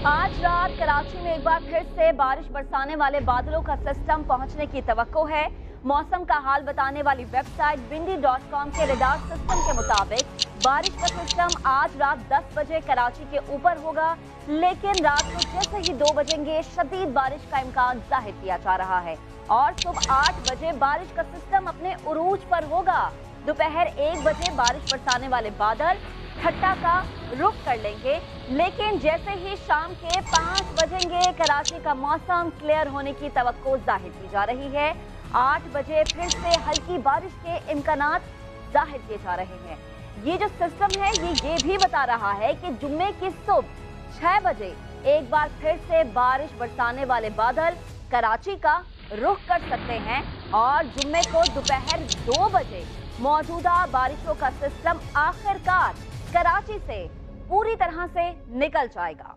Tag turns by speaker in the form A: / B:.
A: आज रात कराची में एक बार फिर से बारिश बरसाने वाले बादलों का सिस्टम पहुंचने की तवक्को है। मौसम का हाल बताने वाली वेबसाइट windy.com के रडार सिस्टम के मुताबिक बारिश का सिस्टम आज रात 10 बजे कराची के ऊपर होगा, लेकिन रात को जैसे ही 2 बजेंगे शदीद बारिश का इम्कान जाहिर किया जा रहा है और सुबह 8 बजे बारिश का सिस्टम अपने उरूज पर होगा। दोपहर 1 बजे बारिश बरसाने वाले बादल ठट्टा का रुख कर लेंगे, लेकिन जैसे ही शाम के 5 बजेंगे कराची का मौसम क्लियर होने की तवक्को जाहिर की जा रही है। 8 बजे फिर से हल्की बारिश के इम्कानात जाहिर किए जा रहे हैं। ये जो सिस्टम है ये भी बता रहा है कि जुम्मे की सुबह 6 बजे एक बार फिर से बारिश बरसाने वाले बादल कराची का रुख कर सकते हैं और जुम्मे को दोपहर 2 बजे मौजूदा बारिशों का सिस्टम आखिरकार कराची से पूरी तरह से निकल जाएगा।